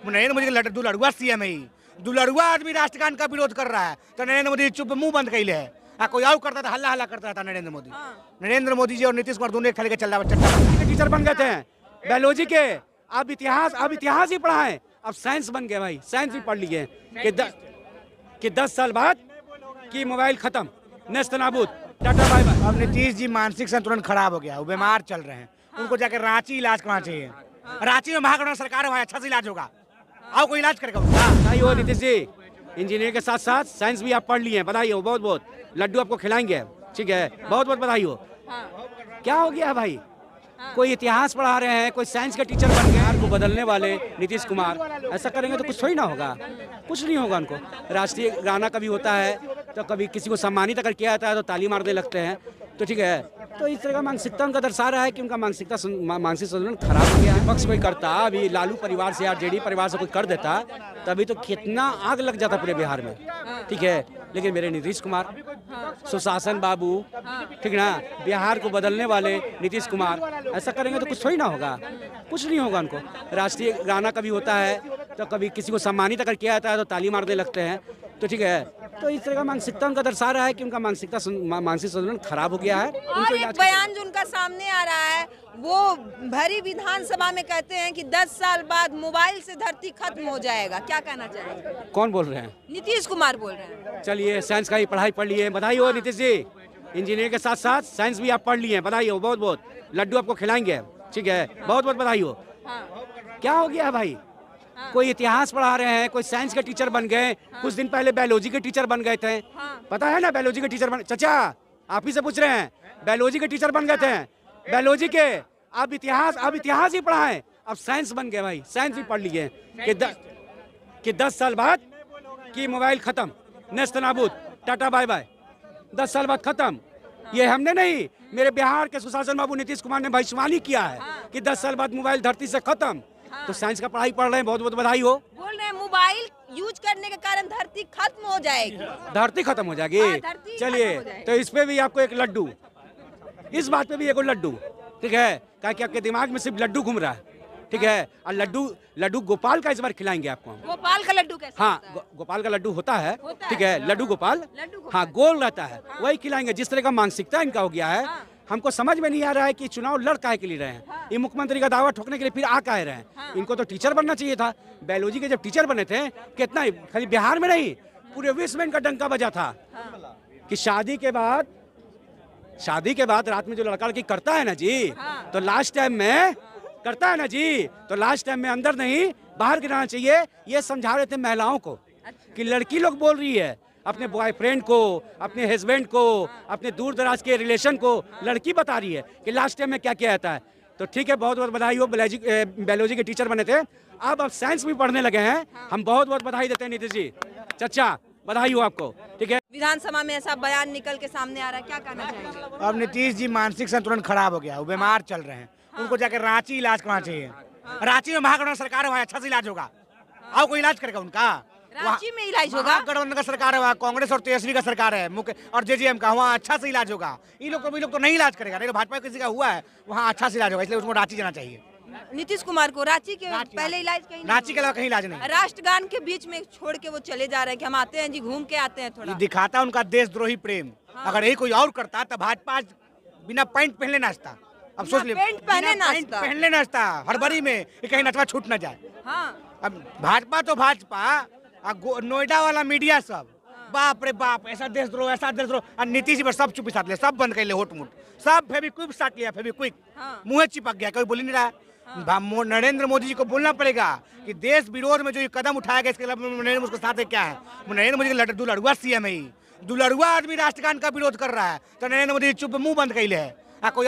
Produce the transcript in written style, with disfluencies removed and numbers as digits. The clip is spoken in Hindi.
नरेंद्र मोदी के दुलड़ुआ सीएम है। दुलड़ुआ आदमी राष्ट्रगान का विरोध कर रहा है तो नरेंद्र मोदी चुप मुंह बंद कैले है। कोई और करता था हल्ला हल्ला करता था नरेंद्र मोदी। नरेंद्र मोदी जी और नीतीश कुमार दोनों एक थैले के चल रहा है। टीचर बन गए थे बायोलॉजी के, अब इतिहास ही पढ़ाएं, अब साइंस बन गए भाई, साइंस भी पढ़ लिए कि 10 साल बाद की मोबाइल खत्म, नेस्त नाबूद, टाटा बाय बाय। अब नीतीश जी मानसिक संतुलन खराब हो गया, वो बीमार चल रहे हैं, उनको जाकर रांची इलाज कराना चाहिए। रांची में महागठबंधन सरकार है, वहाँ अच्छा से इलाज होगा। आओ कोई इलाज करेगा उनका। बधाई हो नीतीश जी, इंजीनियर के साथ साथ साइंस भी आप पढ़ लिए हैं, बधाई हो, बहुत बहुत। लड्डू आपको खिलाएंगे, ठीक है, बहुत बहुत बधाई हो। क्या हो गया भाई, कोई इतिहास पढ़ा रहे हैं, कोई साइंस के टीचर बन गए। को बदलने वाले नीतीश कुमार ऐसा करेंगे तो कुछ थोड़ी ना होगा, कुछ नहीं होगा उनको। राष्ट्रीय गाना कभी होता है तो कभी किसी को सम्मानित अगर किया जाता है तो ताली मारने लगते हैं, तो ठीक है। तो इस तरह का मानसिकता उनका दर्शा रहा है कि उनका मानसिक संतुलन खराब हो गया है। पक्ष कोई करता, अभी लालू परिवार से या जेडी परिवार से कोई कर देता तभी तो कितना आग लग जाता पूरे बिहार में, ठीक है। लेकिन मेरे नीतीश कुमार, सुशासन बाबू, ठीक ना, बिहार को बदलने वाले नीतीश कुमार ऐसा करेंगे तो कुछ थोड़ी ना होगा, कुछ नहीं होगा उनको। राष्ट्रीय गाना कभी होता है तो कभी किसी को सम्मानित अगर किया जाता है तो ताली मारने लगते हैं, तो ठीक है। तो इस तरह का मानसिकता उनका दर्शा रहा है कि उनका मानसिक संतुलन खराब हो गया है। और एक बयान जो उनका सामने आ रहा है, वो भरी विधानसभा में कहते हैं कि 10 साल बाद मोबाइल से धरती खत्म हो जाएगा। क्या कहना चाहेंगे? कौन बोल रहे हैं? नीतीश कुमार बोल रहे हैं। चलिए, साइंस का ही पढ़ाई पढ़ लिए, बधाई हो नीतीश जी, इंजीनियर के साथ साथ साइंस भी आप पढ़ लिए हैं, बधाई हो, बहुत बहुत। लड्डू आपको खिलाएंगे, ठीक है, बहुत बहुत बधाई हो। क्या हो गया भाई, कोई इतिहास पढ़ा रहे हैं, कोई साइंस के टीचर बन गए, कुछ दिन पहले बायोलॉजी के टीचर बन गए थे, पता है ना, बायोलॉजी के टीचर बन, चाचा आप ही से पूछ रहे हैं, बायोलॉजी के टीचर बन गए थे, बायोलॉजी के, अब इतिहास ही पढ़ाएं, अब साइंस बन गए भाई, साइंस भी पढ़ लिए कि 10 साल बाद की मोबाइल खत्म, नेस्त नाबूद, टाटा बाय बाय, 10 साल बाद खत्म। ये हमने नहीं, मेरे बिहार के सुशासन बाबू नीतीश कुमार ने भविष्यवाणी किया है कि 10 साल बाद मोबाइल धरती से खत्म। तो साइंस का पढ़ाई पढ़ रहे हैं, बहुत बहुत बधाई हो। बोल रहे हैं मोबाइल यूज करने के कारण धरती खत्म हो जाएगी, धरती खत्म हो जाएगी। चलिए, तो इस पे भी आपको एक लड्डू, इस बात पे भी एक लड्डू, ठीक है, कि आपके दिमाग में सिर्फ लड्डू घूम रहा है, ठीक है। और लड्डू गोपाल का इस बार खिलाएंगे आपको। गोपाल का लड्डू कैसा? हाँ, गोपाल का लड्डू होता है, ठीक है, लड्डू गोपाल, हाँ, गोल रहता है, वही खिलाएंगे। जिस तरह का मानसिकता इनका हो गया है, हमको समझ में नहीं आ रहा है कि चुनाव लड़ काहे के लिए रहे हैं, ये मुख्यमंत्री का दावा ठोकने के लिए फिर आ काहे रहे हैं। इनको तो टीचर बनना चाहिए था। बायोलॉजी के जब टीचर बने थे, कितना खाली बिहार में नहीं, पूरे विश्व में इनका डंका बजा था कि शादी के बाद रात में जो लड़का लड़की करता है ना जी, तो लास्ट टाइम में करता है ना जी, तो लास्ट टाइम में अंदर नहीं बाहर गिराना चाहिए। ये समझा रहे थे महिलाओं को कि लड़की लोग बोल रही है अपने बॉयफ्रेंड को, अपने हस्बैंड को, अपने दूर दराज के रिलेशन को, लड़की बता रही है कि लास्ट टाइम में क्या किया जाता है। तो ठीक है, बहुत बहुत बधाई हो, बायोलॉजी के टीचर बने थे, अब साइंस भी पढ़ने लगे हैं, हम बहुत बहुत बधाई देते हैं नीतीश जी, चाचा बधाई हो आपको, ठीक है। विधानसभा में ऐसा बयान निकल के सामने आ रहा है, क्या कहना चाहेंगे? अब नीतीश जी मानसिक संतुलन खराब हो गया, वो बीमार चल रहे हैं, उनको जाकर रांची इलाज कराना चाहिए। रांची में महागठबंधन सरकार है, वहाँ अच्छा से इलाज होगा। आओ कोई इलाज करेगा उनका। रांची में इलाज होगा, गठबंधन का सरकार है, वहाँ कांग्रेस और तेजस्वी का सरकार है, मुख्य और जेजेएम का, वहाँ अच्छा से इलाज होगा। इन लोग तो नहीं इलाज करेगा, नहीं तो भाजपा किसी का हुआ है वहाँ अच्छा से इलाज होगा, इसलिए उसको रांची जाना चाहिए। नीतीश कुमार को रांची के पहले इलाज कहीं नहीं रांची के अलावा कहीं इलाज नहीं। राष्ट्रगान के बीच में छोड़ के वो चले जा रहे हैं कि हम आते हैं जी, घूम के आते हैं थोड़ा। दिखाता उनका देशद्रोही प्रेम। अगर यही कोई और करता तो भाजपा बिना पैंट पहले नाचता। अब सोच ले, पैंट पहनले नाचता हड़बड़ी में, कहीं नटवा छूट न जाए। अब भाजपा तो भाजपा, नोएडा वाला मीडिया सब, बाप रे बाप, ऐसा देशद्रोह, ऐसा देशद्रोह। और नीतीश जी पर सब चुप साथ ले, सब बंद कर ले, होट मुट सब फेविक्विक साट लिया, फेविक्विक मुँह चिपक गया, कोई बोल नहीं रहा। नरेंद्र मोदी जी को बोलना पड़ेगा कि देश विरोध में जो ये कदम उठाया गया, इसके खिलाफ नरेंद्र मोदी के साथ क्या है। नरेंद्र मोदी के दुलड़ुआ सीएम है, दुलड़ुआ आदमी राष्ट्रगान का विरोध कर रहा है तो नरेंद्र मोदी चुप मुंह बंद कैले है। कोई